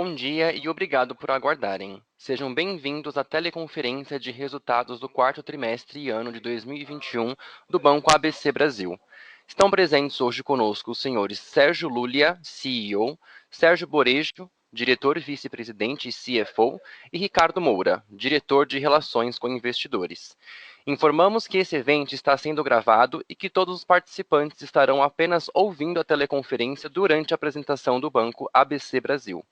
Bom dia e obrigado por aguardarem. Sejam bem-vindos à teleconferência de resultados do quarto trimestre e ano de 2021 do Banco ABC Brasil. Estão presentes hoje conosco os senhores Sérgio Lulia, CEO, Sérgio Borejo, diretor vice-presidente e CFO, e Ricardo Moura, diretor de Relações com Investidores. Informamos que esse evento está sendo gravado e que todos os participantes estarão apenas ouvindo a teleconferência durante a apresentação do Banco ABC Brasil.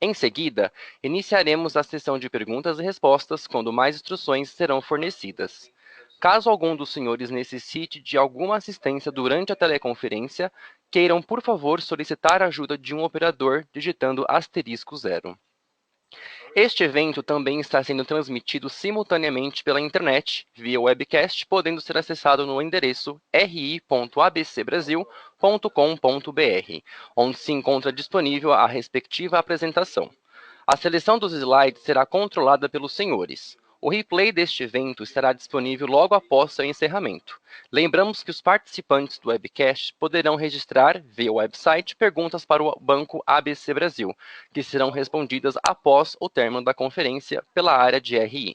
Em seguida, iniciaremos a sessão de perguntas e respostas, quando mais instruções serão fornecidas. Caso algum dos senhores necessite de alguma assistência durante a teleconferência, queiram, por favor, solicitar a ajuda de um operador digitando *0. Este evento também está sendo transmitido simultaneamente pela internet, via webcast, podendo ser acessado no endereço ri.abcbrasil.com.br, onde se encontra disponível a respectiva apresentação. A seleção dos slides será controlada pelos senhores. O replay deste evento estará disponível logo após seu encerramento. Lembramos que os participantes do webcast poderão registrar, via website, perguntas para o Banco ABC Brasil, que serão respondidas após o término da conferência pela área de RI.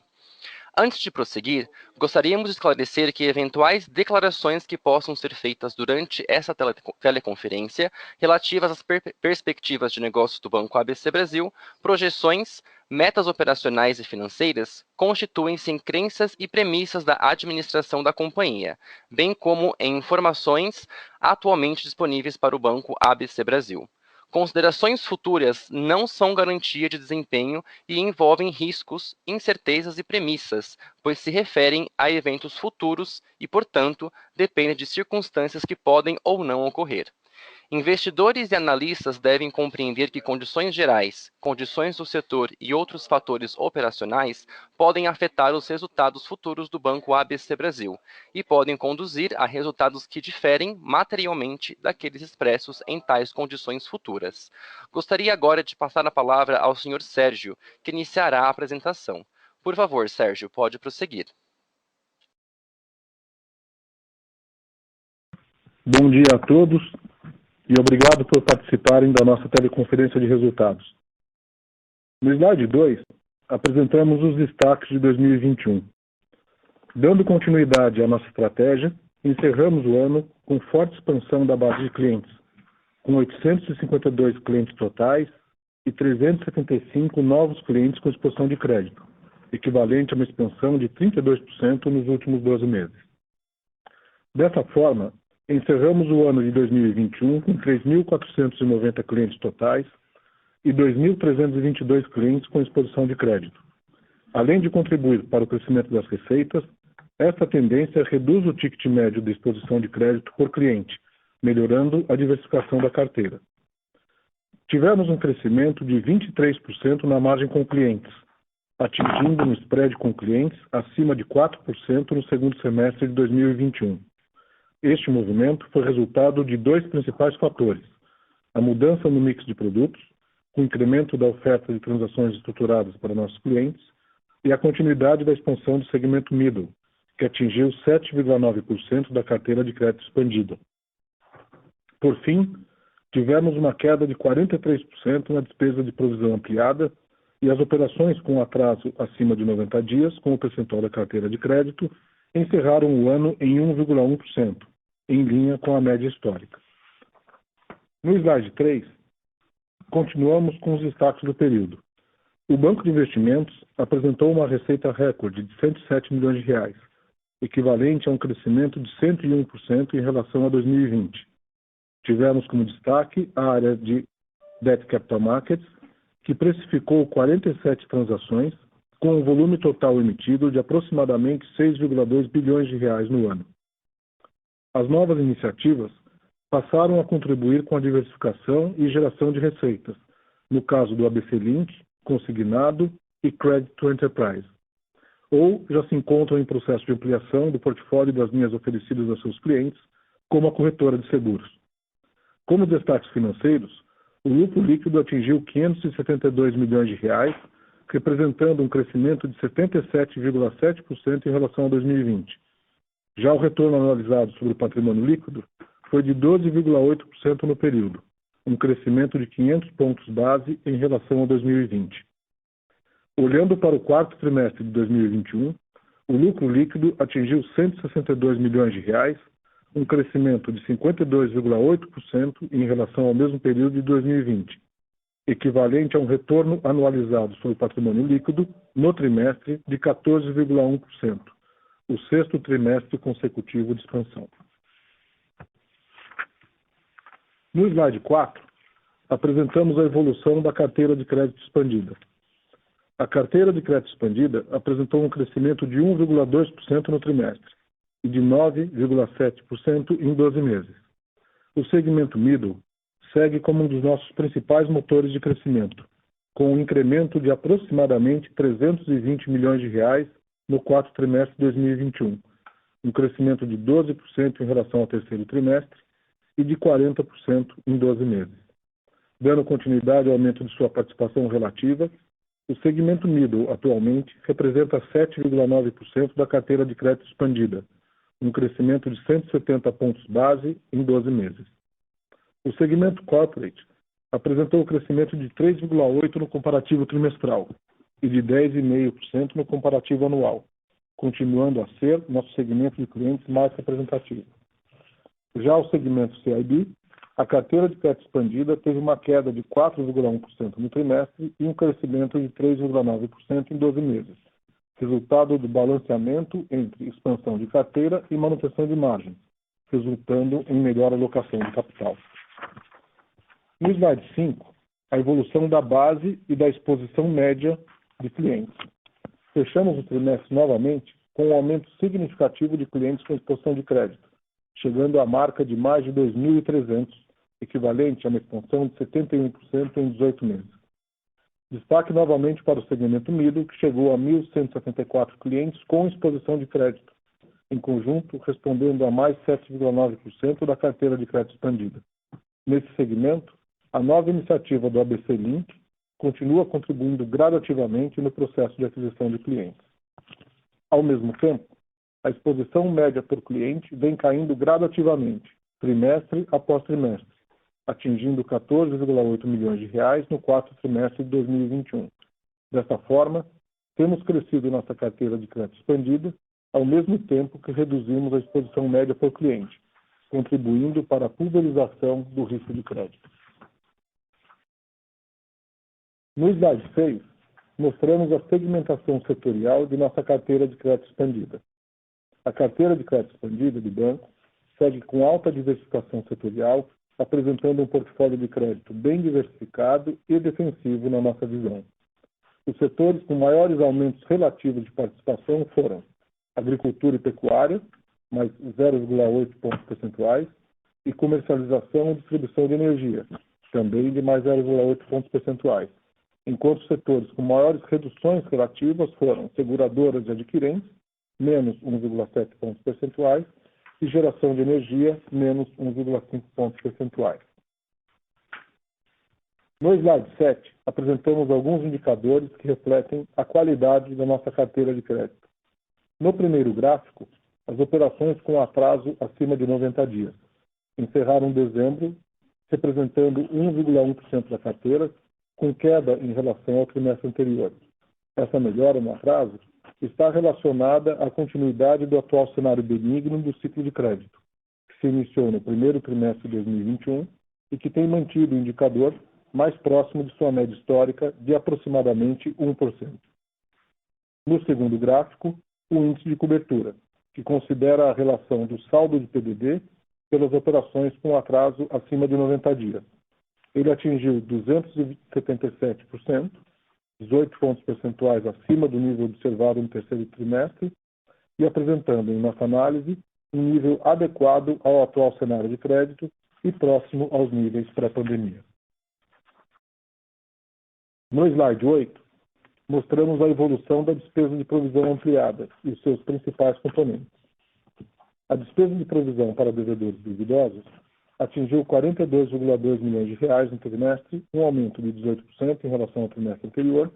Antes de prosseguir, gostaríamos de esclarecer que eventuais declarações que possam ser feitas durante essa teleconferência relativas às perspectivas de negócios do Banco ABC Brasil, projeções, metas operacionais e financeiras, constituem-se em crenças e premissas da administração da companhia, bem como em informações atualmente disponíveis para o Banco ABC Brasil. Considerações futuras não são garantia de desempenho e envolvem riscos, incertezas e premissas, pois se referem a eventos futuros e, portanto, dependem de circunstâncias que podem ou não ocorrer. Investidores e analistas devem compreender que condições gerais, condições do setor e outros fatores operacionais podem afetar os resultados futuros do Banco ABC Brasil e podem conduzir a resultados que diferem materialmente daqueles expressos em tais condições futuras. Gostaria agora de passar a palavra ao Sr. Sérgio, que iniciará a apresentação. Por favor, Sérgio, pode prosseguir. Bom dia a todos e obrigado por participarem da nossa teleconferência de resultados. No slide 2, apresentamos os destaques de 2021. Dando continuidade à nossa estratégia, encerramos o ano com forte expansão da base de clientes, com 852 clientes totais e 375 novos clientes com exposição de crédito, equivalente a uma expansão de 32% nos últimos 12 meses. Dessa forma, encerramos o ano de 2021 com 3.490 clientes totais e 2.322 clientes com exposição de crédito. Além de contribuir para o crescimento das receitas, esta tendência reduz o ticket médio de exposição de crédito por cliente, melhorando a diversificação da carteira. Tivemos um crescimento de 23% na margem com clientes, atingindo um spread com clientes acima de 4% no segundo semestre de 2021. Este movimento foi resultado de dois principais fatores: a mudança no mix de produtos, com o incremento da oferta de transações estruturadas para nossos clientes, e a continuidade da expansão do segmento middle, que atingiu 7,9% da carteira de crédito expandida. Por fim, tivemos uma queda de 43% na despesa de provisão ampliada e as operações com atraso acima de 90 dias, com o percentual da carteira de crédito, encerraram o ano em 1,1%, em linha com a média histórica. No slide 3, continuamos com os destaques do período. O Banco de Investimentos apresentou uma receita recorde de 107 milhões de reais, equivalente a um crescimento de 101% em relação a 2020. Tivemos como destaque a área de Debt Capital Markets, que precificou 47 transações, com um volume total emitido de aproximadamente 6,2 bilhões de reais no ano. As novas iniciativas passaram a contribuir com a diversificação e geração de receitas, no caso do ABC Link, Consignado e Credit to Enterprise, ou já se encontram em processo de ampliação do portfólio das linhas oferecidas a seus clientes, como a corretora de seguros. Como destaques financeiros, o lucro líquido atingiu 572 milhões de reais, representando um crescimento de 77,7% em relação a 2020. Já o retorno anualizado sobre o patrimônio líquido foi de 12,8% no período, um crescimento de 500 pontos base em relação a 2020. Olhando para o quarto trimestre de 2021, o lucro líquido atingiu R$ 162 milhões, um crescimento de 52,8% em relação ao mesmo período de 2020, equivalente a um retorno anualizado sobre o patrimônio líquido no trimestre de 14,1%, o sexto trimestre consecutivo de expansão. No slide 4, apresentamos a evolução da carteira de crédito expandida. A carteira de crédito expandida apresentou um crescimento de 1,2% no trimestre e de 9,7% em 12 meses. O segmento middle segue como um dos nossos principais motores de crescimento, com um incremento de aproximadamente R$ 320 milhões no quarto trimestre de 2021, um crescimento de 12% em relação ao terceiro trimestre e de 40% em 12 meses. Dando continuidade ao aumento de sua participação relativa, o segmento middle atualmente representa 7,9% da carteira de crédito expandida, um crescimento de 170 pontos base em 12 meses. O segmento corporate apresentou um crescimento de 3,8% no comparativo trimestral e de 10,5% no comparativo anual, continuando a ser nosso segmento de clientes mais representativo. Já o segmento CIB, a carteira de crédito expandida teve uma queda de 4,1% no trimestre e um crescimento de 3,9% em 12 meses, resultado do balanceamento entre expansão de carteira e manutenção de margens, resultando em melhor alocação de capital. No slide 5, a evolução da base e da exposição média de clientes. Fechamos o trimestre novamente com um aumento significativo de clientes com exposição de crédito, chegando à marca de mais de 2.300, equivalente a uma expansão de 71% em 18 meses. Destaque novamente para o segmento middle, que chegou a 1.174 clientes com exposição de crédito, em conjunto respondendo a mais 7,9% da carteira de crédito expandida. Nesse segmento, a nova iniciativa do ABC Link continua contribuindo gradativamente no processo de aquisição de clientes. Ao mesmo tempo, a exposição média por cliente vem caindo gradativamente, trimestre após trimestre, atingindo 14,8 milhões de reais no quarto trimestre de 2021. Dessa forma, temos crescido nossa carteira de crédito expandida, ao mesmo tempo que reduzimos a exposição média por cliente, contribuindo para a pulverização do risco de crédito. No slide 6, mostramos a segmentação setorial de nossa carteira de crédito expandida. A carteira de crédito expandida do banco segue com alta diversificação setorial, apresentando um portfólio de crédito bem diversificado e defensivo na nossa visão. Os setores com maiores aumentos relativos de participação foram agricultura e pecuária, mais 0,8 pontos percentuais, e comercialização e distribuição de energia, também de mais 0,8 pontos percentuais, enquanto os setores com maiores reduções relativas foram seguradoras e adquirentes, menos 1,7 pontos percentuais, e geração de energia, menos 1,5 pontos percentuais. No slide 7, apresentamos alguns indicadores que refletem a qualidade da nossa carteira de crédito. No primeiro gráfico, as operações com atraso acima de 90 dias encerraram dezembro, representando 1,1% da carteira, com queda em relação ao trimestre anterior. Essa melhora no atraso está relacionada à continuidade do atual cenário benigno do ciclo de crédito, que se iniciou no primeiro trimestre de 2021 e que tem mantido o indicador mais próximo de sua média histórica de aproximadamente 1%. No segundo gráfico, o índice de cobertura, que considera a relação do saldo de PDD pelas operações com atraso acima de 90 dias. Ele atingiu 277%, 18 pontos percentuais acima do nível observado no terceiro trimestre e apresentando, em nossa análise, um nível adequado ao atual cenário de crédito e próximo aos níveis pré-pandemia. No slide 8, mostramos a evolução da despesa de provisão ampliada e os seus principais componentes. A despesa de provisão para devedores duvidosos atingiu 42,2 milhões de reais no trimestre, um aumento de 18% em relação ao trimestre anterior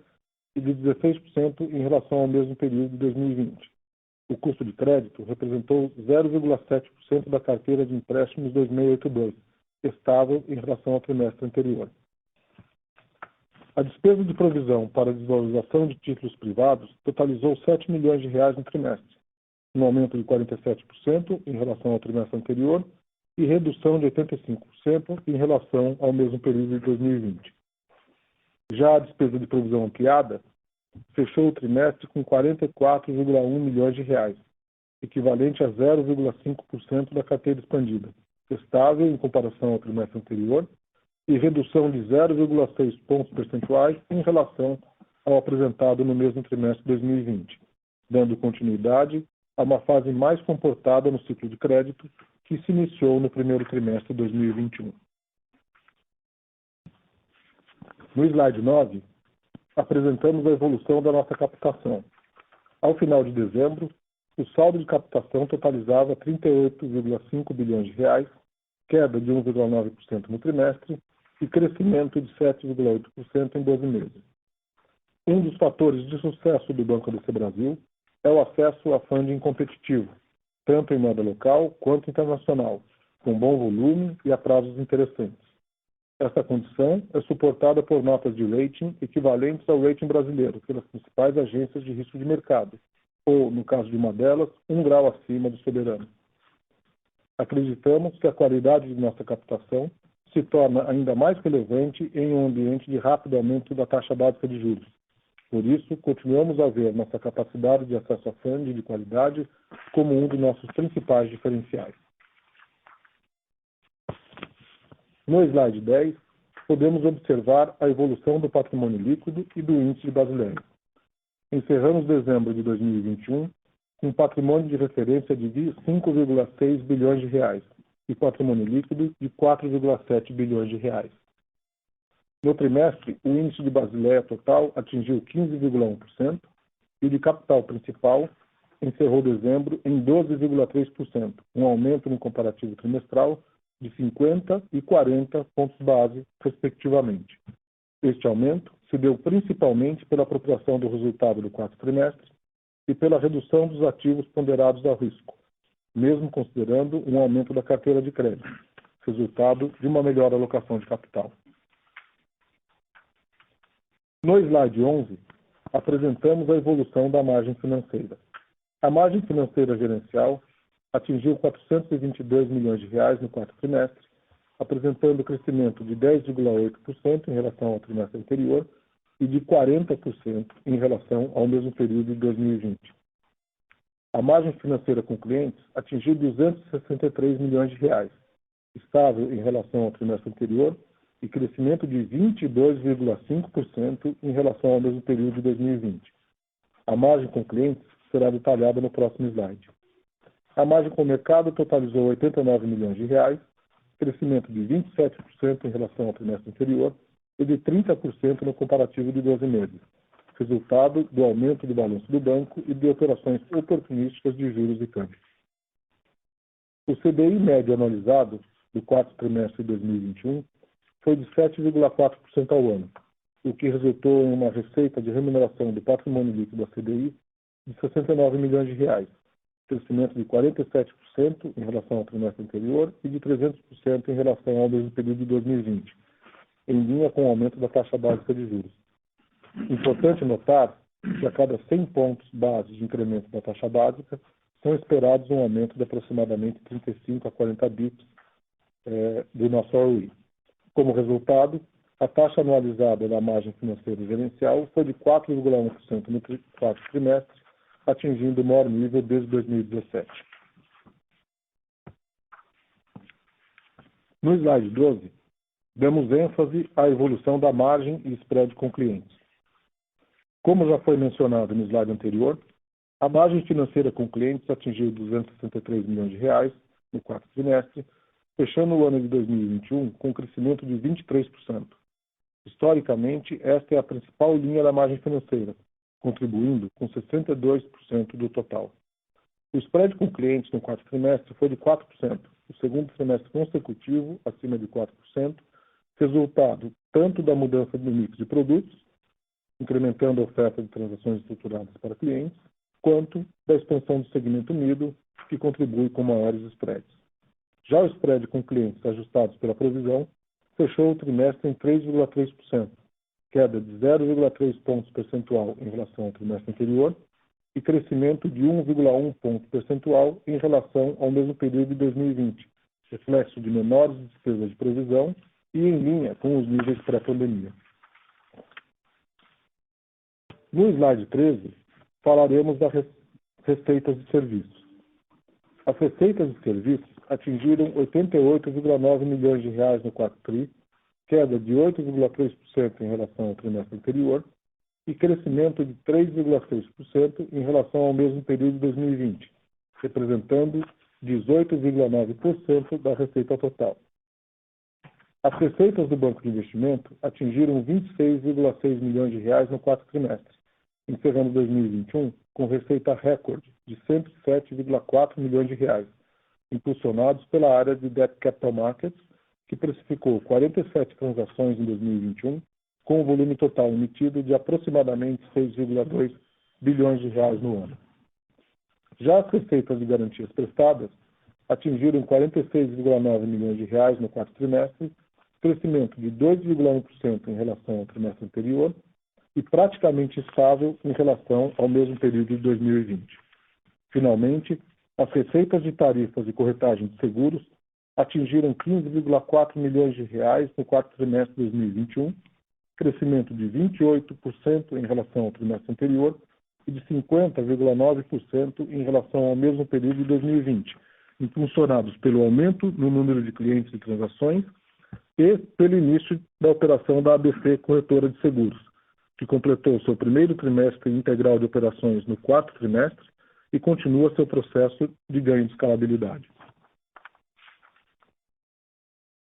e de 16% em relação ao mesmo período de 2020. O custo de crédito representou 0,7% da carteira de empréstimos 2682, estável em relação ao trimestre anterior. A despesa de provisão para a desvalorização de títulos privados totalizou R$ 7 milhões no trimestre, um aumento de 47% em relação ao trimestre anterior e redução de 85% em relação ao mesmo período de 2020. Já a despesa de provisão ampliada fechou o trimestre com R$ 44,1 milhões, equivalente a 0,5% da carteira expandida, estável em comparação ao trimestre anterior e redução de 0,6 pontos percentuais em relação ao apresentado no mesmo trimestre de 2020, dando continuidade a uma fase mais comportada no ciclo de crédito que se iniciou no primeiro trimestre de 2021. No slide 9, apresentamos a evolução da nossa captação. Ao final de dezembro, o saldo de captação totalizava R$ 38,5 bilhões, queda de 1,9% no trimestre e crescimento de 7,8% em 12 meses. Um dos fatores de sucesso do Banco ABC Brasil é o acesso a funding competitivo, tanto em moeda local quanto internacional, com bom volume e a prazos interessantes. Essa condição é suportada por notas de rating equivalentes ao rating brasileiro pelas principais agências de risco de mercado, ou, no caso de uma delas, 1 grau acima do soberano. Acreditamos que a qualidade de nossa captação se torna ainda mais relevante em um ambiente de rápido aumento da taxa básica de juros. Por isso, continuamos a ver nossa capacidade de acesso a funding de qualidade como um dos nossos principais diferenciais. No slide 10, podemos observar a evolução do patrimônio líquido e do índice de Basileia. Encerramos dezembro de 2021 com um patrimônio de referência de R$ 5,6 bilhões e patrimônio líquido de R$ 4,7 bilhões. No trimestre, o índice de Basileia total atingiu 15,1% e o de capital principal encerrou dezembro em 12,3%, um aumento no comparativo trimestral de 50 e 40 pontos base, respectivamente. Este aumento se deu principalmente pela apropriação do resultado do quarto trimestre e pela redução dos ativos ponderados ao risco, mesmo considerando um aumento da carteira de crédito, resultado de uma melhor alocação de capital. No slide 11, apresentamos a evolução da margem financeira. A margem financeira gerencial atingiu R$ 422 milhões no quarto trimestre, apresentando crescimento de 10,8% em relação ao trimestre anterior e de 40% em relação ao mesmo período de 2020. A margem financeira com clientes atingiu R$ 263 milhões, estável em relação ao trimestre anterior e crescimento de 22,5% em relação ao mesmo período de 2020. A margem com clientes será detalhada no próximo slide. A margem com o mercado totalizou R$ 89 milhões, crescimento de 27% em relação ao trimestre anterior e de 30% no comparativo de 12 meses, resultado do aumento do balanço do banco e de operações oportunísticas de juros e câmbio. O CDI médio anualizado do quarto trimestre de 2021 foi de 7,4% ao ano, o que resultou em uma receita de remuneração do patrimônio líquido da CDI de R$ 69 milhões, crescimento de 47% em relação ao trimestre anterior e de 300% em relação ao mesmo período de 2020, em linha com o aumento da taxa básica de juros. Importante notar que a cada 100 pontos base de incremento da taxa básica, são esperados um aumento de aproximadamente 35 a 40 bips do nosso ROE. Como resultado, a taxa anualizada da margem financeira gerencial foi de 4,1% no quarto trimestre, atingindo o maior nível desde 2017. No slide 12, damos ênfase à evolução da margem e spread com clientes. Como já foi mencionado no slide anterior, a margem financeira com clientes atingiu R$ 263 milhões no quarto trimestre, fechando o ano de 2021 com um crescimento de 23%. Historicamente, esta é a principal linha da margem financeira, contribuindo com 62% do total. O spread com clientes no quarto trimestre foi de 4%, o segundo trimestre consecutivo acima de 4%, resultado tanto da mudança do mix de produtos, incrementando a oferta de transações estruturadas para clientes, quanto da expansão do segmento middle, que contribui com maiores spreads. Já o spread com clientes ajustados pela provisão fechou o trimestre em 3,3%, queda de 0,3 pontos percentual em relação ao trimestre anterior e crescimento de 1,1 ponto percentual em relação ao mesmo período de 2020, reflexo de menores despesas de provisão e em linha com os níveis pré-pandemia. No slide 13, falaremos das receitas de serviços. As receitas de serviços atingiram 88,9 milhões de reais no quarto tri, queda de 8,3% em relação ao trimestre anterior e crescimento de 3,6% em relação ao mesmo período de 2020, representando 18,9% da receita total. As receitas do Banco de Investimento atingiram 26,6 milhões de reais no quarto trimestre, encerrando 2021 com receita recorde de 107,4 milhões de reais, impulsionados pela área de Debt Capital Markets, que precificou 47 transações em 2021, com um volume total emitido de aproximadamente 6,2 bilhões de reais no ano. Já as receitas de garantias prestadas atingiram 46,9 milhões de reais no quarto trimestre, crescimento de 2,1% em relação ao trimestre anterior e praticamente estável em relação ao mesmo período de 2020. Finalmente, as receitas de tarifas e corretagem de seguros atingiram 15,4 milhões de reais no quarto trimestre de 2021, crescimento de 28% em relação ao trimestre anterior e de 50,9% em relação ao mesmo período de 2020, impulsionados pelo aumento no número de clientes e transações e pelo início da operação da ABC Corretora de Seguros, que completou seu primeiro trimestre integral de operações no quarto trimestre e continua seu processo de ganho de escalabilidade.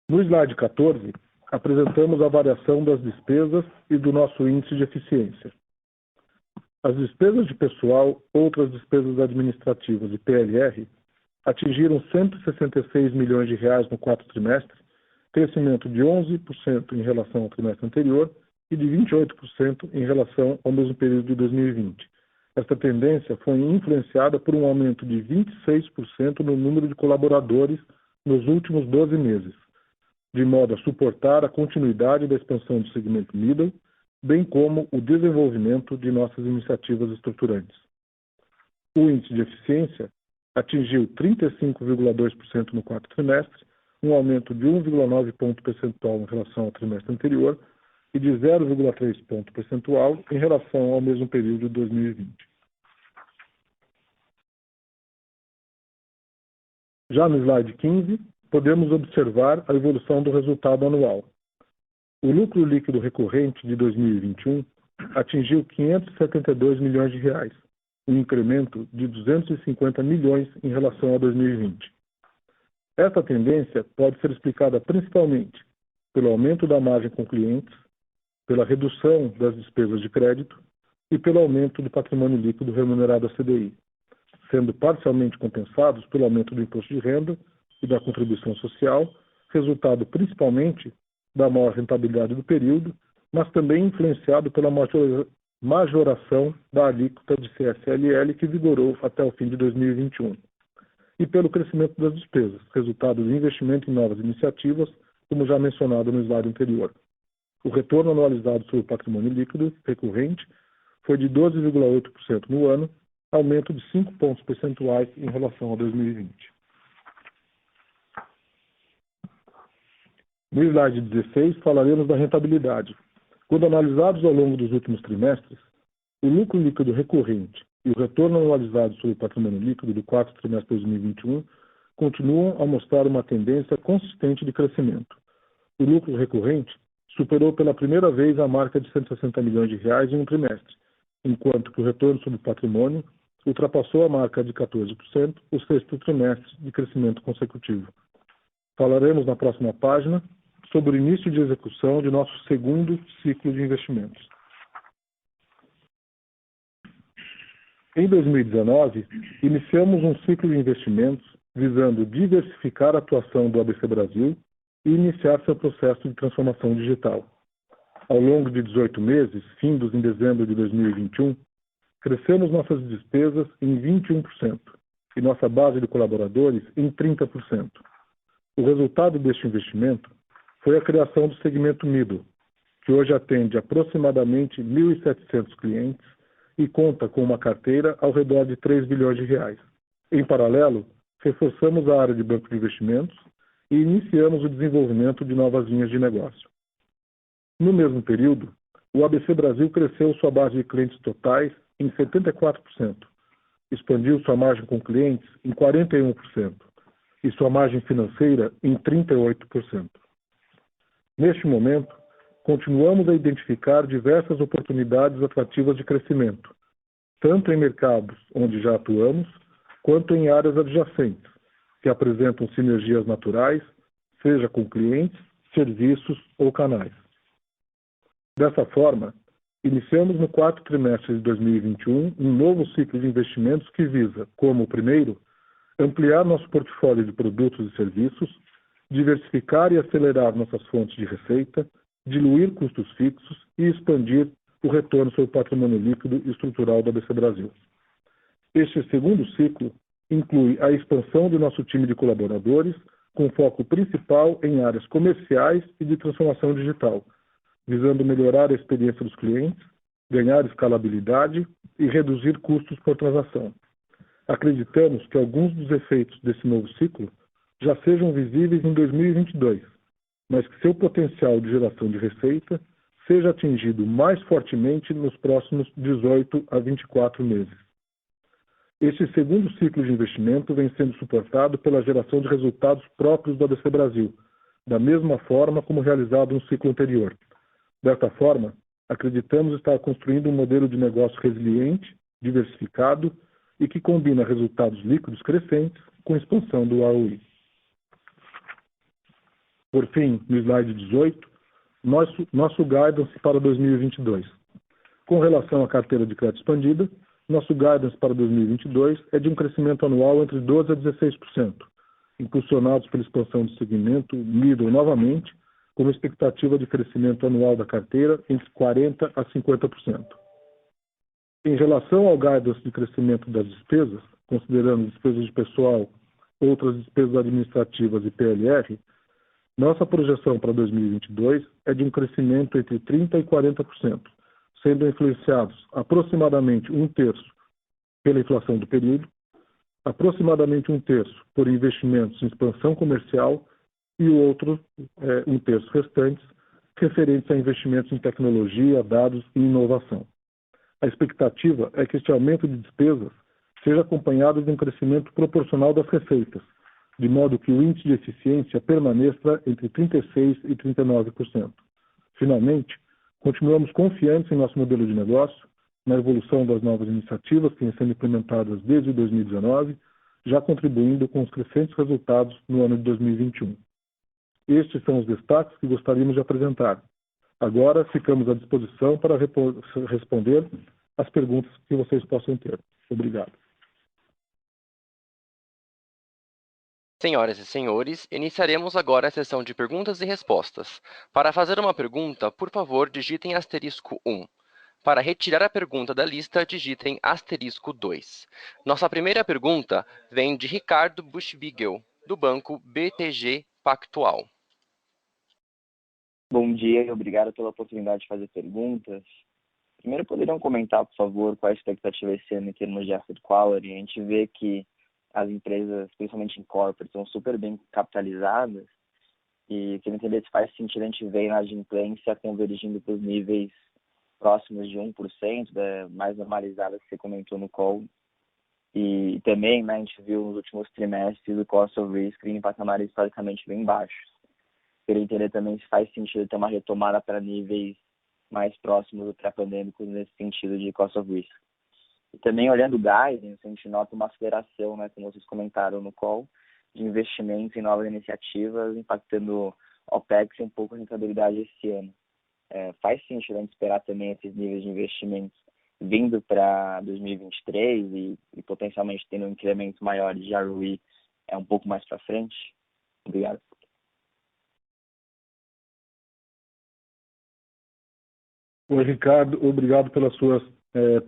No slide 14, apresentamos a variação das despesas e do nosso índice de eficiência. As despesas de pessoal, outras despesas administrativas e PLR atingiram 166 milhões de reais no quarto trimestre, crescimento de 11% em relação ao trimestre anterior e de 28% em relação ao mesmo período de 2020. Esta tendência foi influenciada por um aumento de 26% no número de colaboradores nos últimos 12 meses, de modo a suportar a continuidade da expansão do segmento middle, bem como o desenvolvimento de nossas iniciativas estruturantes. O índice de eficiência atingiu 35,2% no quarto trimestre, um aumento de 1,9 ponto percentual em relação ao trimestre anterior e de 0,3 ponto percentual em relação ao mesmo período de 2020. Já no slide 15, podemos observar a evolução do resultado anual. O lucro líquido recorrente de 2021 atingiu 572 milhões de reais, um incremento de 250 milhões em relação a 2020. Esta tendência pode ser explicada principalmente pelo aumento da margem com clientes, pela redução das despesas de crédito e pelo aumento do patrimônio líquido remunerado à CDI, sendo parcialmente compensados pelo aumento do imposto de renda e da contribuição social, resultado principalmente da maior rentabilidade do período, mas também influenciado pela majoração da alíquota de CSLL que vigorou até o fim de 2021, e pelo crescimento das despesas, resultado do investimento em novas iniciativas, como já mencionado no slide anterior. O retorno anualizado sobre o patrimônio líquido recorrente foi de 12,8% no ano, aumento de 5 pontos percentuais em relação a 2020. No slide 16, falaremos da rentabilidade. Quando analisados ao longo dos últimos trimestres, o lucro líquido recorrente e o retorno anualizado sobre o patrimônio líquido do quarto trimestre de 2021 continuam a mostrar uma tendência consistente de crescimento. O lucro recorrente superou pela primeira vez a marca de 160 milhões de reais em um trimestre, enquanto que o retorno sobre o patrimônio ultrapassou a marca de 14%, o sexto trimestre de crescimento consecutivo. Falaremos na próxima página sobre o início de execução de nosso segundo ciclo de investimentos. Em 2019, iniciamos um ciclo de investimentos visando diversificar a atuação do ABC Brasil e iniciar seu processo de transformação digital. Ao longo de 18 meses, findos em dezembro de 2021, crescemos nossas despesas em 21% e nossa base de colaboradores em 30%. O resultado deste investimento foi a criação do segmento Middle, que hoje atende aproximadamente 1.700 clientes e conta com uma carteira ao redor de 3 bilhões de reais. Em paralelo, reforçamos a área de banco de investimentos e iniciamos o desenvolvimento de novas linhas de negócio. No mesmo período, o ABC Brasil cresceu sua base de clientes totais em 74%, expandiu sua margem com clientes em 41% e sua margem financeira em 38%. Neste momento, continuamos a identificar diversas oportunidades atrativas de crescimento, tanto em mercados onde já atuamos, quanto em áreas adjacentes, que apresentam sinergias naturais, seja com clientes, serviços ou canais. Dessa forma, iniciamos no quarto trimestre de 2021 um novo ciclo de investimentos que visa, como primeiro, ampliar nosso portfólio de produtos e serviços, diversificar e acelerar nossas fontes de receita, diluir custos fixos e expandir o retorno sobre o patrimônio líquido e estrutural da ABC Brasil. Este segundo ciclo inclui a expansão do nosso time de colaboradores, com foco principal em áreas comerciais e de transformação digital, visando melhorar a experiência dos clientes, ganhar escalabilidade e reduzir custos por transação. Acreditamos que alguns dos efeitos desse novo ciclo já sejam visíveis em 2022, mas que seu potencial de geração de receita seja atingido mais fortemente nos próximos 18 a 24 meses. Este segundo ciclo de investimento vem sendo suportado pela geração de resultados próprios do ABC Brasil, da mesma forma como realizado no ciclo anterior. Desta forma, acreditamos estar construindo um modelo de negócio resiliente, diversificado e que combina resultados líquidos crescentes com expansão do ROI. Por fim, no slide 18, nosso guidance para 2022. Com relação à carteira de crédito expandida, nosso guidance para 2022 é de um crescimento anual entre 12% a 16%, impulsionados pela expansão do segmento Middle novamente, com uma expectativa de crescimento anual da carteira entre 40% a 50%. Em relação ao guidance de crescimento das despesas, considerando despesas de pessoal, outras despesas administrativas e PLR, nossa projeção para 2022 é de um crescimento entre 30% e 40%, sendo influenciados aproximadamente um terço pela inflação do período, aproximadamente um terço por investimentos em expansão comercial e o outro, um terço restantes, referentes a investimentos em tecnologia, dados e inovação. A expectativa é que este aumento de despesas seja acompanhado de um crescimento proporcional das receitas, de modo que o índice de eficiência permaneça entre 36% e 39%. Finalmente, continuamos confiantes em nosso modelo de negócio, na evolução das novas iniciativas que vêm sendo implementadas desde 2019, já contribuindo com os crescentes resultados no ano de 2021. Estes são os destaques que gostaríamos de apresentar. Agora, ficamos à disposição para responder as perguntas que vocês possam ter. Obrigado. Senhoras e senhores, iniciaremos agora a sessão de perguntas e respostas. Para fazer uma pergunta, por favor, digitem *1. Para retirar a pergunta da lista, digitem *2. Nossa primeira pergunta vem de Ricardo Buchbigel, do banco BTG Pactual. Bom dia e obrigado pela oportunidade de fazer perguntas. Primeiro, poderiam comentar, por favor, qual a expectativa esse ano em termos de asset quality? A gente vê que as empresas, principalmente em corporate, estão super bem capitalizadas e queria entender se faz sentido a gente ver a inadimplência convergindo para os níveis próximos de 1%, mais normalizadas que você comentou no call. E também, né, a gente viu nos últimos trimestres o cost of risk em patamares historicamente bem baixos. Queria entender também se faz sentido ter uma retomada para níveis mais próximos do pré-pandêmicos nesse sentido de cost of risk. E também, olhando o guidance, a gente nota uma aceleração, né, como vocês comentaram no call, de investimentos em novas iniciativas, impactando OPEX e um pouco a rentabilidade esse ano. Faz sentido a gente esperar também esses níveis de investimentos vindo para 2023 e potencialmente tendo um incremento maior de ROE um pouco mais para frente? Obrigado. Oi, Ricardo, obrigado pelas suas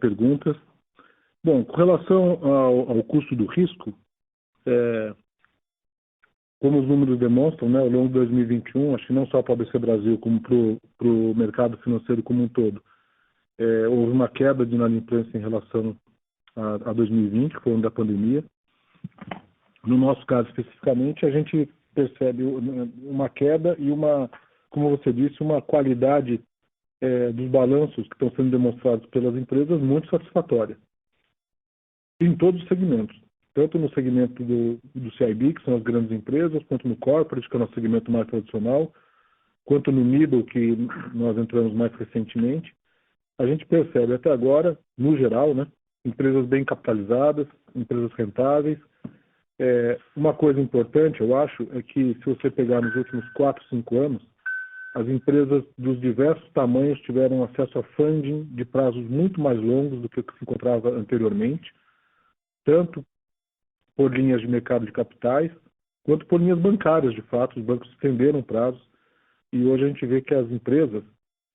perguntas. Bom, com relação ao custo do risco, Como os números demonstram, né, ao longo de 2021, acho que não só para o ABC Brasil, como para o mercado financeiro como um todo, houve uma queda de inadimplência em relação a 2020, que foi o ano da pandemia. No nosso caso, especificamente, a gente percebe uma queda e como você disse, uma qualidade dos balanços que estão sendo demonstrados pelas empresas muito satisfatória, em todos os segmentos. Tanto no segmento do CIB, que são as grandes empresas, quanto no corporate, que é o nosso segmento mais tradicional, quanto no middle, que nós entramos mais recentemente. A gente percebe até agora, no geral, né, empresas bem capitalizadas, empresas rentáveis. Uma coisa importante, eu acho, é que se você pegar nos últimos 4, 5 anos, as empresas dos diversos tamanhos tiveram acesso a funding de prazos muito mais longos do que o que se encontrava anteriormente, tanto por linhas de mercado de capitais, quanto por linhas bancárias, de fato. Os bancos estenderam prazos e hoje a gente vê que as empresas,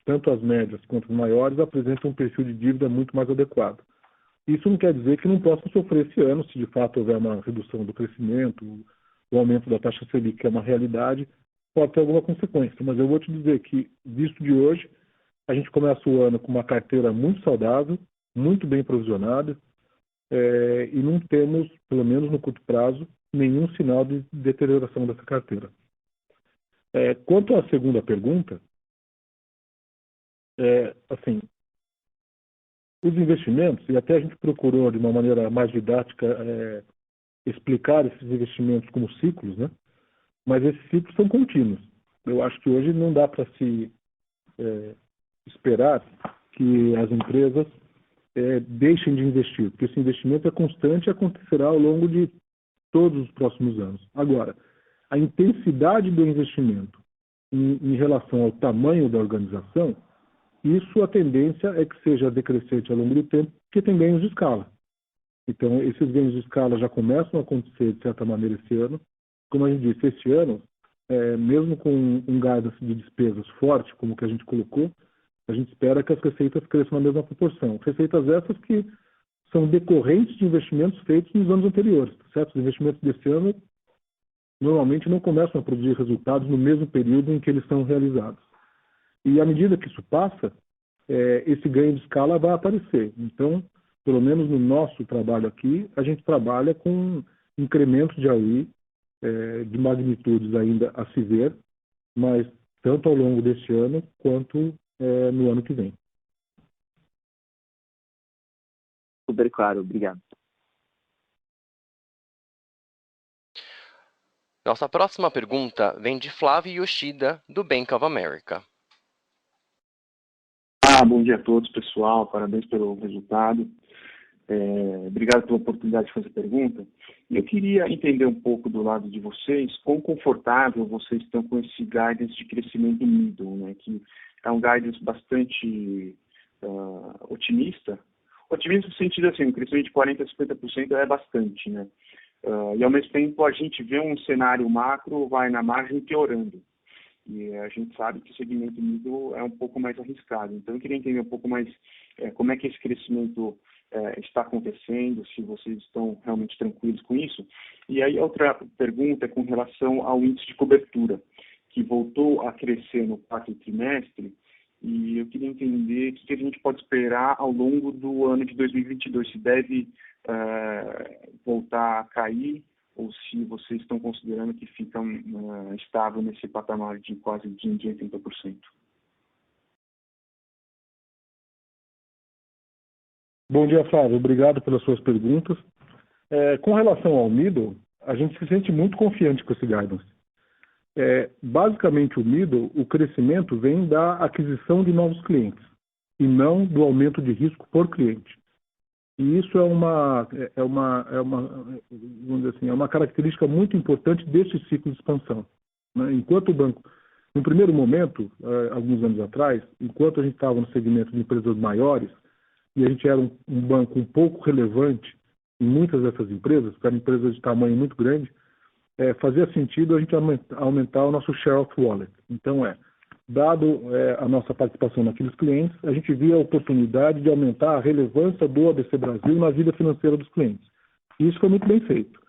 tanto as médias quanto as maiores, apresentam um perfil de dívida muito mais adequado. Isso não quer dizer que não possam sofrer esse ano, se de fato houver uma redução do crescimento, o aumento da taxa Selic, que é uma realidade, pode ter alguma consequência. Mas eu vou te dizer que, visto de hoje, a gente começa o ano com uma carteira muito saudável, muito bem provisionada, e não temos, pelo menos no curto prazo, nenhum sinal de deterioração dessa carteira. Quanto à segunda pergunta, assim, os investimentos, e até a gente procurou de uma maneira mais didática explicar esses investimentos como ciclos, né? Mas esses ciclos são contínuos. Eu acho que hoje não dá para se esperar que as empresas deixem de investir, porque esse investimento é constante e acontecerá ao longo de todos os próximos anos. Agora, a intensidade do investimento em relação ao tamanho da organização, isso a tendência é que seja decrescente ao longo do tempo, porque tem ganhos de escala. Então, esses ganhos de escala já começam a acontecer, de certa maneira, esse ano. Como a gente disse, esse ano, mesmo com um guidance de despesas forte, como o que a gente colocou, a gente espera que as receitas cresçam na mesma proporção. Receitas essas que são decorrentes de investimentos feitos nos anos anteriores. Certo? Os investimentos desse ano normalmente não começam a produzir resultados no mesmo período em que eles são realizados. E à medida que isso passa, esse ganho de escala vai aparecer. Então, pelo menos no nosso trabalho aqui, a gente trabalha com incrementos de AUI de magnitudes ainda a se ver, mas tanto ao longo deste ano quanto no ano que vem. Super claro, obrigado. Nossa próxima pergunta vem de Flávio Yoshida, do Bank of America. Bom dia a todos, pessoal. Parabéns pelo resultado. Obrigado pela oportunidade de fazer pergunta. Eu queria entender um pouco do lado de vocês, quão confortável vocês estão com esse guidance de crescimento middle, né, que é um guidance bastante otimista. Otimista no sentido assim, um crescimento de 40% a 50% é bastante, né? E ao mesmo tempo a gente vê um cenário macro vai na margem piorando. E a gente sabe que o segmento middle é um pouco mais arriscado. Então eu queria entender um pouco mais como é que esse crescimento está acontecendo, se vocês estão realmente tranquilos com isso. E aí outra pergunta é com relação ao índice de cobertura, que voltou a crescer no quarto trimestre, e eu queria entender o que a gente pode esperar ao longo do ano de 2022, se deve voltar a cair, ou se vocês estão considerando que fica estável nesse patamar de quase de 80%. Bom dia, Flávio. Obrigado pelas suas perguntas. Com relação ao middle, a gente se sente muito confiante com esse guidance. Basicamente, o middle, o crescimento vem da aquisição de novos clientes e não do aumento de risco por cliente. E isso vamos dizer assim, é uma característica muito importante desse ciclo de expansão, né? Enquanto o banco, no primeiro momento, alguns anos atrás, enquanto a gente estava no segmento de empresas maiores, e a gente era um banco um pouco relevante em muitas dessas empresas, porque eram empresas de tamanho muito grande, fazia sentido a gente aumentar o nosso share of wallet. Então, dado a nossa participação naqueles clientes, a gente via a oportunidade de aumentar a relevância do ABC Brasil na vida financeira dos clientes. E isso foi muito bem feito.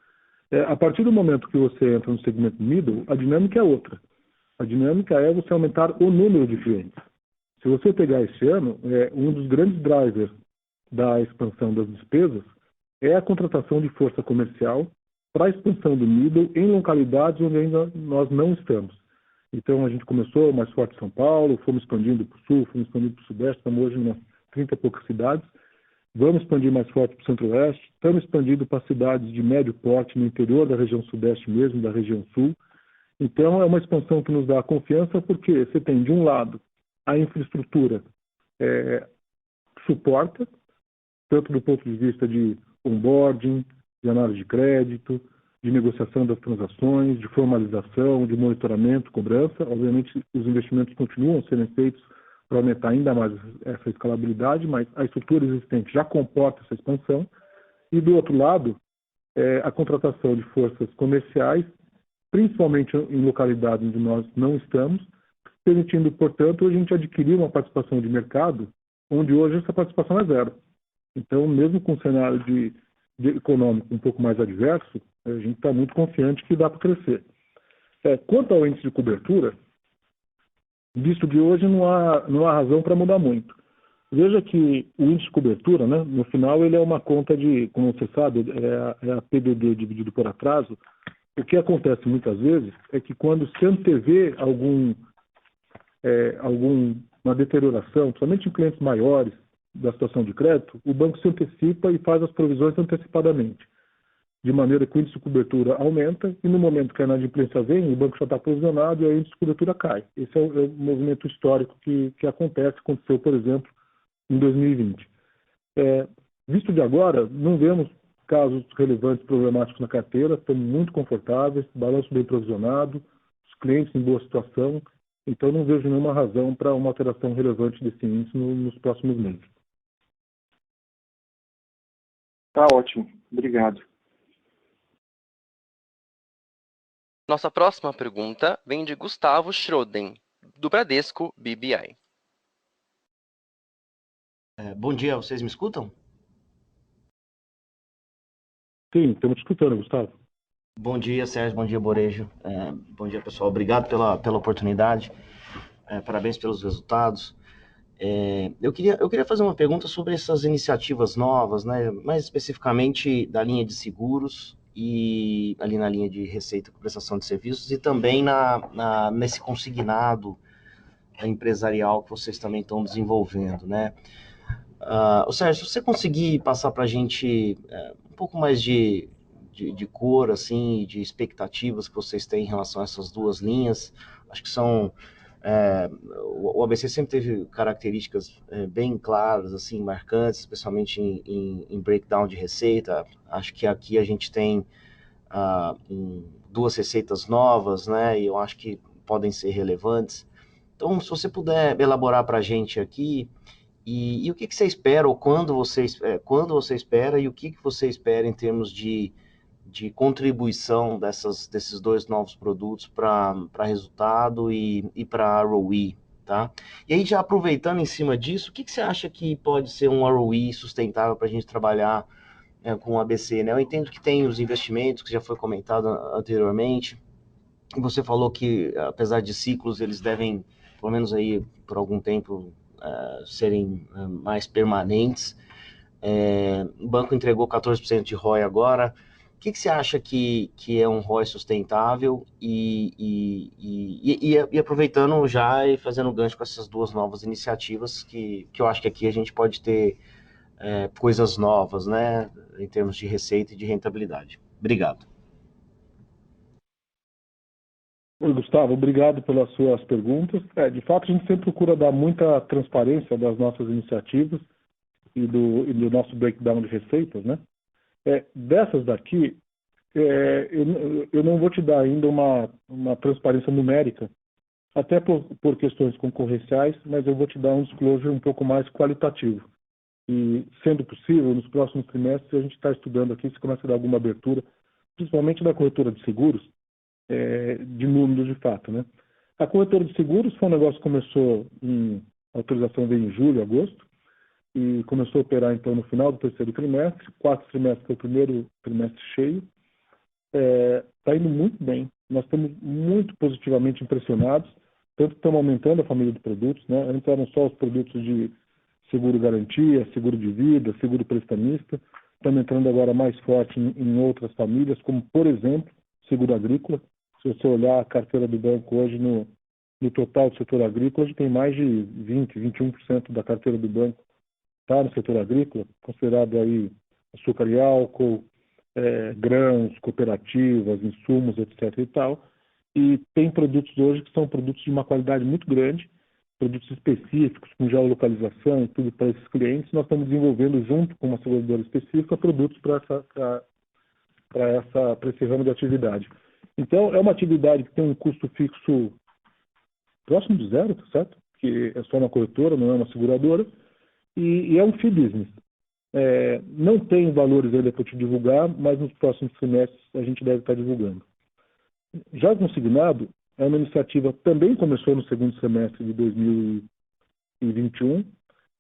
A partir do momento que você entra no segmento middle, a dinâmica é outra. A dinâmica é você aumentar o número de clientes. Se você pegar esse ano, um dos grandes drivers da expansão das despesas é a contratação de força comercial para a expansão do middle em localidades onde ainda nós não estamos. Então, a gente começou mais forte em São Paulo, fomos expandindo para o Sul, fomos expandindo para o Sudeste, estamos hoje em 30 e poucas cidades. Vamos expandir mais forte para o Centro-Oeste, estamos expandindo para cidades de médio porte no interior da região Sudeste mesmo, da região Sul. Então, é uma expansão que nos dá confiança porque você tem, de um lado, a infraestrutura suporta, tanto do ponto de vista de onboarding, de análise de crédito, de negociação das transações, de formalização, de monitoramento, cobrança. Obviamente, os investimentos continuam sendo feitos para aumentar ainda mais essa escalabilidade, mas a estrutura existente já comporta essa expansão. E, do outro lado, a contratação de forças comerciais, principalmente em localidades onde nós não estamos, permitindo, portanto, a gente adquirir uma participação de mercado onde hoje essa participação é zero. Então, mesmo com um cenário de econômico um pouco mais adverso, a gente está muito confiante que dá para crescer. Quanto ao índice de cobertura, visto de hoje não há razão para mudar muito. Veja que o índice de cobertura, né, no final, ele é uma conta de, como você sabe, é a PDD dividido por atraso. O que acontece muitas vezes é que quando se antevê alguma deterioração, principalmente em clientes maiores da situação de crédito, o banco se antecipa e faz as provisões antecipadamente, de maneira que o índice de cobertura aumenta e no momento que a inadimplência vem, o banco já está provisionado e o índice de cobertura cai. Esse é o movimento histórico que aconteceu, por exemplo, em 2020. Visto de agora, não vemos casos relevantes problemáticos na carteira, estamos muito confortáveis, balanço bem provisionado, os clientes em boa situação, então não vejo nenhuma razão para uma alteração relevante desse índice nos próximos meses. Tá ótimo, obrigado. Nossa próxima pergunta vem de Gustavo Schroden, do Bradesco BBI. Bom dia, vocês me escutam? Sim, estamos escutando, Gustavo. Bom dia, Sérgio, bom dia, Borejo. Bom dia, pessoal. Obrigado pela oportunidade. Parabéns pelos resultados. Eu queria fazer uma pergunta sobre essas iniciativas novas, né? Mais especificamente da linha de seguros e ali na linha de receita com prestação de serviços e também nesse consignado empresarial que vocês também estão desenvolvendo, né? Sérgio, se você conseguir passar para a gente um pouco mais de cor, assim, de expectativas que vocês têm em relação a essas duas linhas, acho que são... o ABC sempre teve características bem claras, assim, marcantes, especialmente em breakdown de receita. Acho que aqui a gente tem duas receitas novas, né, e eu acho que podem ser relevantes. Então, se você puder elaborar para a gente aqui, e o que você espera, ou quando você espera, e o que você espera em termos de contribuição desses dois novos produtos para resultado e para ROE, tá? E aí, já aproveitando em cima disso, o que você acha que pode ser um ROE sustentável para a gente trabalhar com o ABC, né? Eu entendo que tem os investimentos, que já foi comentado anteriormente, e você falou que, apesar de ciclos, eles devem, pelo menos aí por algum tempo, serem mais permanentes. O banco entregou 14% de ROI agora. O que você acha que é um ROI sustentável? E aproveitando já e fazendo gancho com essas duas novas iniciativas, que eu acho que aqui a gente pode ter coisas novas, né, em termos de receita e de rentabilidade. Obrigado. Oi, Gustavo, obrigado pelas suas perguntas. De fato, a gente sempre procura dar muita transparência das nossas iniciativas e do nosso breakdown de receitas, né? Dessas daqui, eu não vou te dar ainda uma transparência numérica, até por questões concorrenciais, mas eu vou te dar um disclosure um pouco mais qualitativo. E, sendo possível, nos próximos trimestres, a gente está estudando aqui se começa a dar alguma abertura, principalmente da corretora de seguros, de números de fato, né? A corretora de seguros foi um negócio que começou a autorização veio em julho, agosto, e começou a operar então no final do terceiro trimestre. 4 trimestres foi o primeiro trimestre cheio. está indo muito bem. Nós estamos muito positivamente impressionados, tanto que estamos aumentando a família de produtos, né? Antes eram só os produtos de seguro-garantia, seguro de vida, seguro prestamista. Estamos entrando agora mais forte em outras famílias, como, por exemplo, seguro agrícola. Se você olhar a carteira do banco hoje no total do setor agrícola, hoje tem mais de 21% da carteira do banco está no setor agrícola, considerado aí açúcar e álcool, grãos, cooperativas, insumos, etc. e tal. E tem produtos hoje que são produtos de uma qualidade muito grande, produtos específicos, com geolocalização e tudo para esses clientes. Nós estamos desenvolvendo, junto com uma seguradora específica, produtos para esse ramo de atividade. Então, é uma atividade que tem um custo fixo próximo de zero, tá certo? Que é só uma corretora, não é uma seguradora, e é um fee business. Não tem valores ainda para te divulgar, mas nos próximos semestres a gente deve estar divulgando. Já o consignado é uma iniciativa que também começou no segundo semestre de 2021,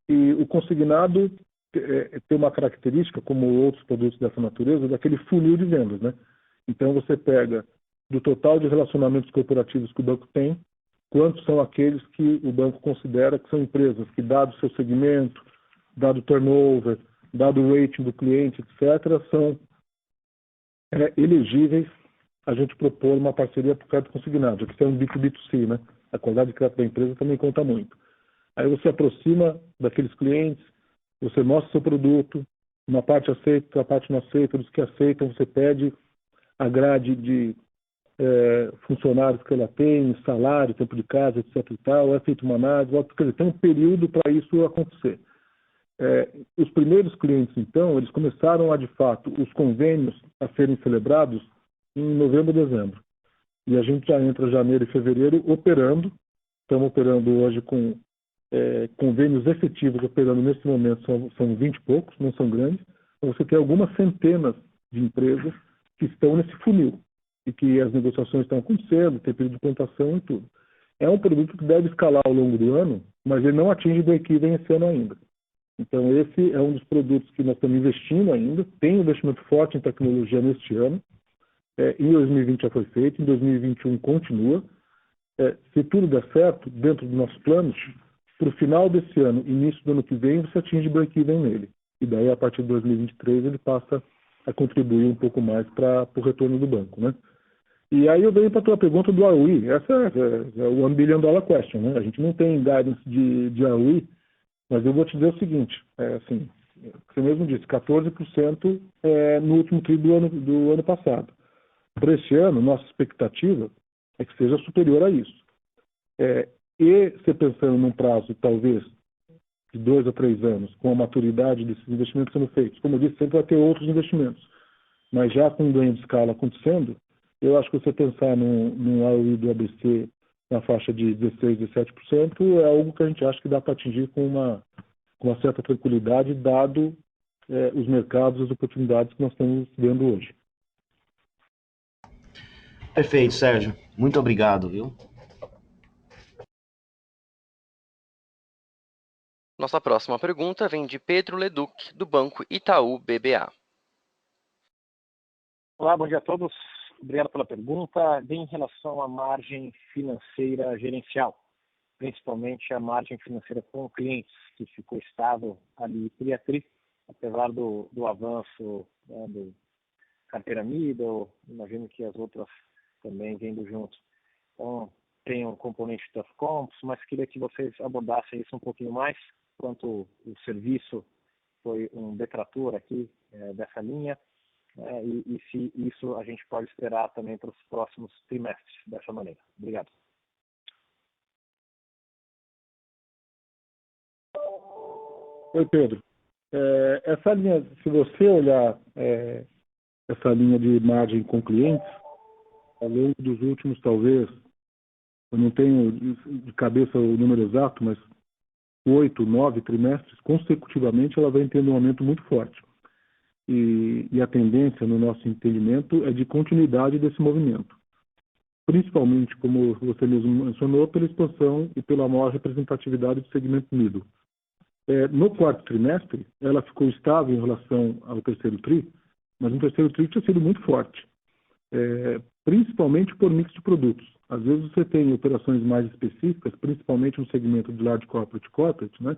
e o consignado tem uma característica, como outros produtos dessa natureza, daquele funil de vendas, né? Então você pega do total de relacionamentos corporativos que o banco tem, quantos são aqueles que o banco considera que são empresas que, dado o seu segmento, dado o turnover, dado o rating do cliente, etc., são elegíveis a gente propor uma parceria por crédito consignado, que é um B2B2C, né? A qualidade de crédito da empresa também conta muito. Aí você aproxima daqueles clientes, você mostra o seu produto, uma parte aceita, outra parte não aceita, dos que aceitam você pede a grade de funcionários que ela tem, salário, tempo de casa, etc. e tal, é feita uma análise, quer dizer, tem um período para isso acontecer. Os primeiros clientes, então, eles começaram a, de fato, os convênios a serem celebrados em novembro, dezembro. E a gente já entra janeiro e fevereiro operando. Estamos operando hoje com convênios efetivos, operando nesse momento são 20 e poucos, não são grandes. Então, você tem algumas centenas de empresas que estão nesse funil e que as negociações estão acontecendo, tem período de plantação e tudo. É um produto que deve escalar ao longo do ano, mas ele não atinge break-even esse ano ainda. Então, esse é um dos produtos que nós estamos investindo ainda. Tem um investimento forte em tecnologia neste ano. Em 2020 já foi feito, em 2021 continua. Se tudo der certo, dentro dos nossos planos, para o final desse ano, início do ano que vem, você atinge break-even nele. E daí, a partir de 2023, ele passa a contribuir um pouco mais para o retorno do banco, né? E aí eu venho para a tua pergunta do ROE. Essa é o $1 billion question, né? A gente não tem guidance de ROE, mas eu vou te dizer o seguinte, assim, você mesmo disse, 14% no último tri do ano passado. Para esse ano, nossa expectativa é que seja superior a isso. E você pensando num prazo, talvez, de 2 a 3 anos, com a maturidade desses investimentos sendo feitos, como eu disse, sempre vai ter outros investimentos, mas já com um ganho de escala acontecendo, eu acho que você pensar num ROE do ABC na faixa de 16%, 17% é algo que a gente acha que dá para atingir com uma certa tranquilidade, dado os mercados e as oportunidades que nós estamos vendo hoje. Perfeito, Sérgio. Muito obrigado, viu? Nossa próxima pergunta vem de Pedro Leduc, do Banco Itaú BBA. Olá, bom dia a todos. Obrigado pela pergunta. Em relação à margem financeira gerencial, principalmente a margem financeira com clientes, que ficou estável ali tri a tri, apesar do avanço do carteira middle, imagino que as outras também vindo junto. Então, tem um componente das comps, mas queria que vocês abordassem isso um pouquinho mais, quanto o serviço foi um detrator aqui dessa linha, e se isso a gente pode esperar também para os próximos trimestres dessa maneira. Obrigado. Oi, Pedro. Essa linha, se você olhar essa linha de margem com clientes, ao longo dos últimos, talvez, eu não tenho de cabeça o número exato, mas 8, 9 trimestres, consecutivamente, ela vem tendo um aumento muito forte. E a tendência, no nosso entendimento, é de continuidade desse movimento. Principalmente, como você mesmo mencionou, pela expansão e pela maior representatividade do segmento middle. No quarto trimestre, ela ficou estável em relação ao terceiro tri, mas no terceiro tri tinha sido muito forte. principalmente por mix de produtos. Às vezes você tem operações mais específicas, principalmente no segmento de large corporate, né,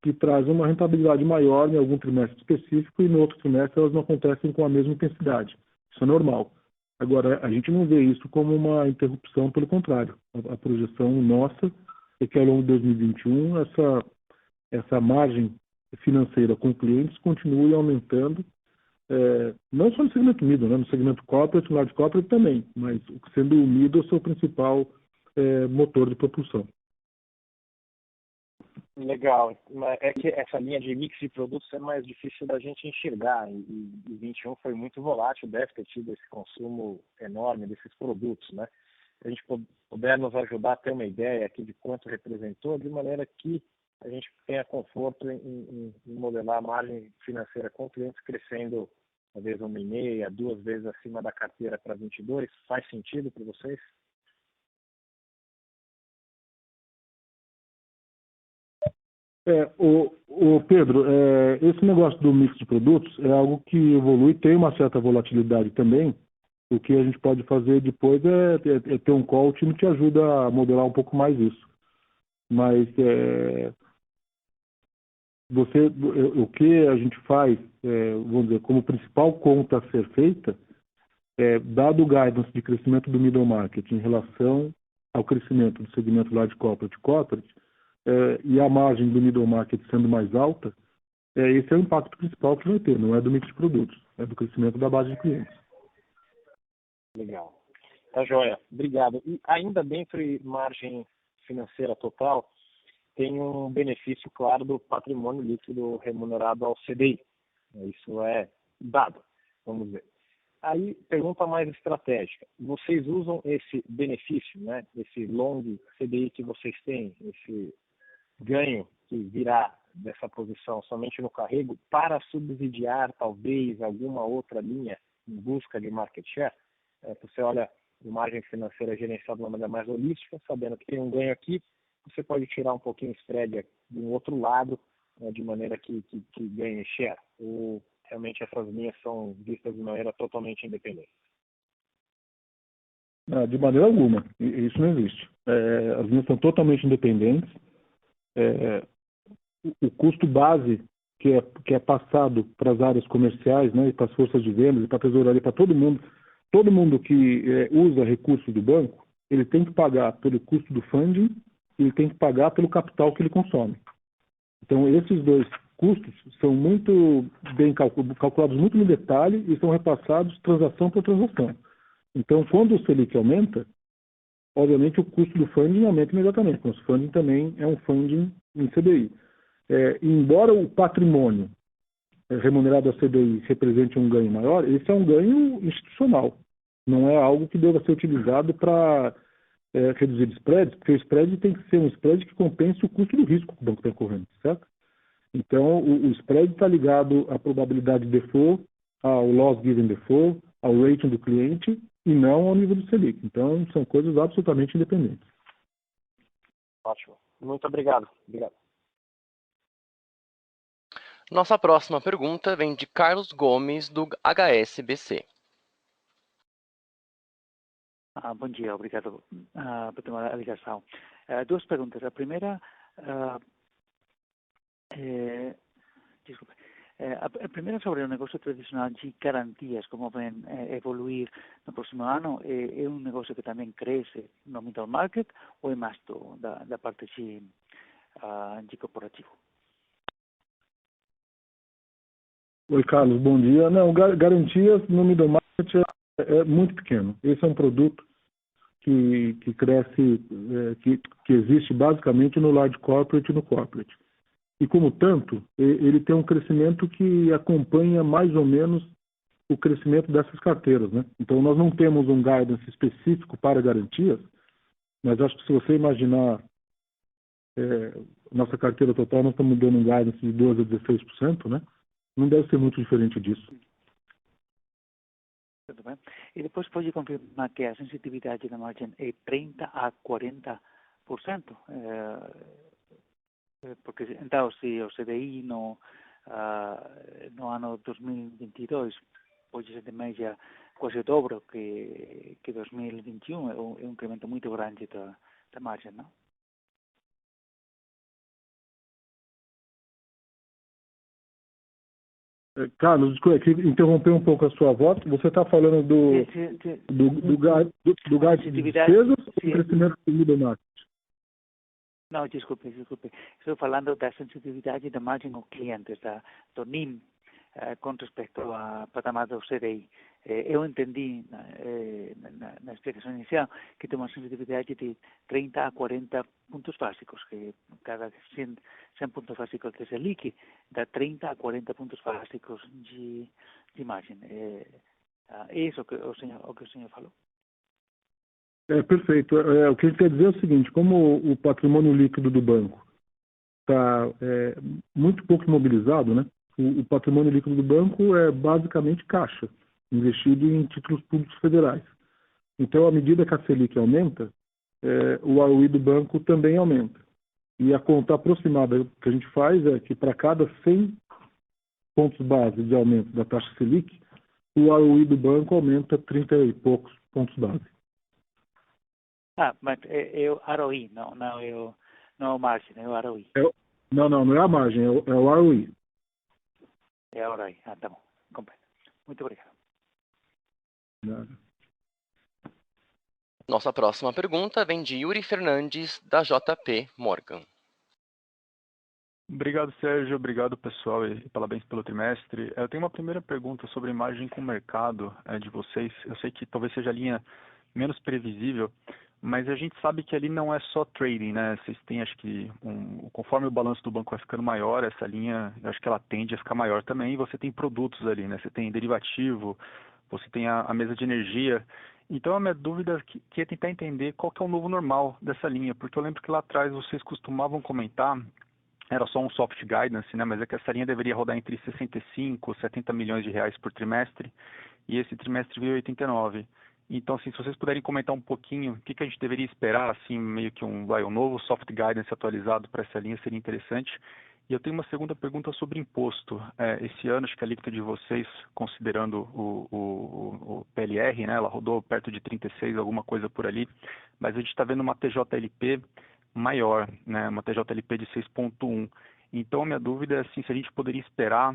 que trazem uma rentabilidade maior em algum trimestre específico e no outro trimestre elas não acontecem com a mesma intensidade. Isso é normal. Agora, a gente não vê isso como uma interrupção, pelo contrário. A projeção nossa é que ao longo de 2021 essa margem financeira com clientes continue aumentando, não só no segmento middle, né, no segmento corporate, no large corporate também, mas sendo o middle o seu principal motor de propulsão. Legal. É que essa linha de mix de produtos é mais difícil da gente enxergar. E 21 foi muito volátil, deve ter tido esse consumo enorme desses produtos, né? Se a gente puder nos ajudar a ter uma ideia aqui de quanto representou, de maneira que a gente tenha conforto em modelar a margem financeira com clientes crescendo, talvez 1,5, 2 vezes acima da carteira para 22. Faz sentido para vocês? O Pedro, esse negócio do mix de produtos é algo que evolui, tem uma certa volatilidade também. O que a gente pode fazer depois é ter um call, o time te ajuda a modelar um pouco mais isso. Mas o que a gente faz, vamos dizer, como principal conta a ser feita, dado o guidance de crescimento do middle market em relação ao crescimento do segmento large corporate, e a margem do middle market sendo mais alta, esse é o impacto principal que vai ter, não é do mix de produtos, é do crescimento da base de clientes. Legal. Tá joia. Obrigado. E ainda dentro de margem financeira total, tem um benefício, claro, do patrimônio líquido remunerado ao CDI. Isso é dado, vamos ver. Aí, pergunta mais estratégica. Vocês usam esse benefício, né, esse long CDI que vocês têm, esse ganho que virá dessa posição somente no carrego, para subsidiar talvez alguma outra linha em busca de market share? Você olha a margem financeira gerenciada de uma maneira mais holística, sabendo que tem um ganho aqui, você pode tirar um pouquinho de spread de um outro lado, de maneira que ganhe share. Ou realmente essas linhas são vistas de maneira totalmente independente? De maneira alguma. Isso não existe. As linhas são totalmente independentes. O custo base que é passado para as áreas comerciais, né, e para as forças de vendas, e para a tesouraria, para todo mundo que usa recursos do banco, ele tem que pagar pelo custo do funding e ele tem que pagar pelo capital que ele consome. Então, esses dois custos são muito bem calculados muito no detalhe e são repassados transação por transação. Então, quando o Selic aumenta, obviamente o custo do funding aumenta imediatamente, porque o funding também é um funding em CDI. Embora o patrimônio remunerado a CDI represente um ganho maior, esse é um ganho institucional. Não é algo que deva ser utilizado para reduzir spreads, porque o spread tem que ser um spread que compense o custo do risco que o banco está correndo, certo? Então, o spread está ligado à probabilidade de default, ao loss given default, ao rating do cliente e não ao nível do Selic. Então, são coisas absolutamente independentes. Ótimo. Muito obrigado. Nossa próxima pergunta vem de Carlos Gomes, do HSBC. Bom dia, obrigado por tomar a ligação. Duas perguntas. A primeira, desculpe, a primeira sobre o negócio tradicional de garantias, como vem evoluir no próximo ano, é um negócio que também cresce no middle market ou é mais da parte de corporativo? Oi, Carlos, bom dia. Não, garantias no middle market é muito pequeno. Esse é um produto que cresce, que existe basicamente no large corporate e no corporate. E como tanto, ele tem um crescimento que acompanha mais ou menos o crescimento dessas carteiras, né? Então nós não temos um guidance específico para garantias, mas acho que se você imaginar nossa carteira total, nós estamos dando um guidance de 12% a 16%, né? Não deve ser muito diferente disso. Tudo bem. E depois pode confirmar que a sensitividade da margem é 30% a 40%? Porque, então, se o CDI no ano 2022 hoje é de média quase o dobro que 2021, é um incremento muito grande da margem, não? Carlos, desculpa, queria interromper um pouco a sua voz. Você está falando do gás de despesas ou do crescimento do marketing? Não, desculpe. Estou falando da sensitividade da margem aos clientes, do NIM, com respeito a patamar do CDI. Eu entendi na explicação inicial que tem uma sensitividade de 30 a 40 pontos básicos, que cada 100 pontos básicos de Selic dá 30 a 40 pontos básicos de margem. É isso que o senhor falou. Perfeito. O que ele quer dizer é o seguinte, como o patrimônio líquido do banco está muito pouco imobilizado, né? O patrimônio líquido do banco é basicamente caixa, investido em títulos públicos federais. Então, à medida que a Selic aumenta, o ROE do banco também aumenta. E a conta aproximada que a gente faz é que para cada 100 pontos base de aumento da taxa Selic, o ROE do banco aumenta 30 e poucos pontos base. Mas é o ROI, não é o margem, é o ROI. Não é a margem, é o ROE. É a ROI, tá bom, compreendo. Muito obrigado. Nada. Nossa próxima pergunta vem de Yuri Fernandes, da JP Morgan. Obrigado, Sérgio. Obrigado, pessoal, e parabéns pelo trimestre. Eu tenho uma primeira pergunta sobre a imagem com o mercado de vocês. Eu sei que talvez seja a linha menos previsível, mas a gente sabe que ali não é só trading, né? Vocês têm, acho que, conforme o balanço do banco vai ficando maior, essa linha, eu acho que ela tende a ficar maior também, e você tem produtos ali, né? Você tem derivativo, você tem a mesa de energia. Então, a minha dúvida é tentar entender qual que é o novo normal dessa linha, porque eu lembro que lá atrás vocês costumavam comentar, era só um soft guidance, né? Mas é que essa linha deveria rodar entre 65 e 70 milhões de reais por trimestre, e esse trimestre veio 89. Então, assim, se vocês puderem comentar um pouquinho o que a gente deveria esperar, assim, meio que um novo soft guidance atualizado para essa linha seria interessante. E eu tenho uma segunda pergunta sobre imposto. Esse ano, acho que a alíquota de vocês, considerando o PLR, né, ela rodou perto de 36, alguma coisa por ali, mas a gente está vendo uma TJLP maior, né, uma TJLP de 6,1. Então, a minha dúvida é assim, se a gente poderia esperar,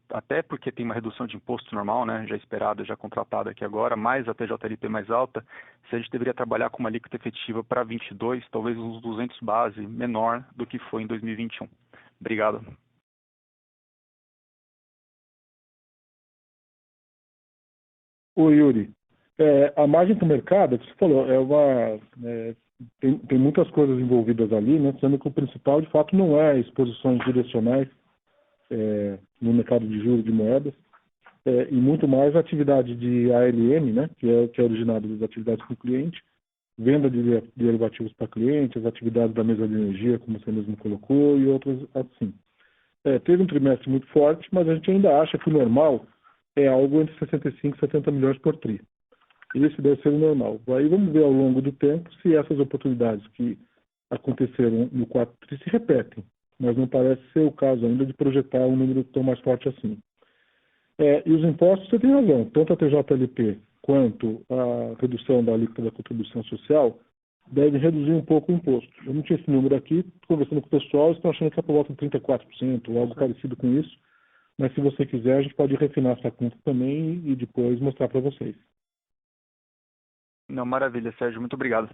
até porque tem uma redução de imposto normal, né, já esperada, já contratada aqui agora, mais a TJLP mais alta, se a gente deveria trabalhar com uma alíquota efetiva para 22, talvez uns 200 base menor do que foi em 2021. Obrigado. Oi, Yuri. A margem para o mercado, que você falou, tem muitas coisas envolvidas ali, né? Sendo que o principal, de fato, não é exposições direcionais no mercado de juros de moedas, e muito mais a atividade de ALM, né? Que é originada das atividades com o cliente, venda de derivativos para clientes, as atividades da mesa de energia, como você mesmo colocou, e outras assim. Teve um trimestre muito forte, mas a gente ainda acha que o normal é algo entre 65 e 70 milhões por tri. Esse deve ser o normal. Aí vamos ver ao longo do tempo se essas oportunidades que aconteceram no quarto tri se repetem, mas não parece ser o caso ainda de projetar um número tão mais forte assim. E os impostos, você tem razão, tanto a TJLP quanto a redução da alíquota da contribuição social devem reduzir um pouco o imposto. Eu não tinha esse número aqui, conversando com o pessoal, estão achando que é por volta de 34%, ou algo parecido com isso, mas se você quiser, a gente pode refinar essa conta também e depois mostrar para vocês. Não, maravilha, Sérgio, muito obrigado.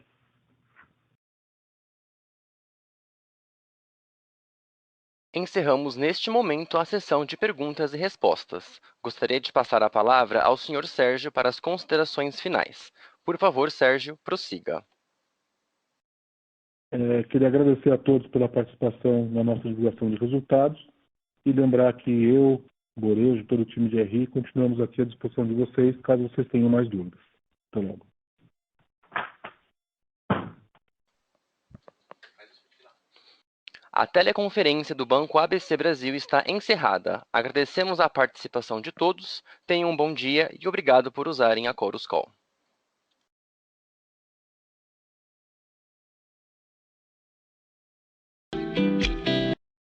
Encerramos neste momento a sessão de perguntas e respostas. Gostaria de passar a palavra ao Sr. Sérgio para as considerações finais. Por favor, Sérgio, prossiga. Queria agradecer a todos pela participação na nossa divulgação de resultados e lembrar que eu, Borejo, todo o time de RI, continuamos aqui à disposição de vocês, caso vocês tenham mais dúvidas. Até logo. A teleconferência do Banco ABC Brasil está encerrada. Agradecemos a participação de todos, tenham um bom dia e obrigado por usarem a Chorus Call.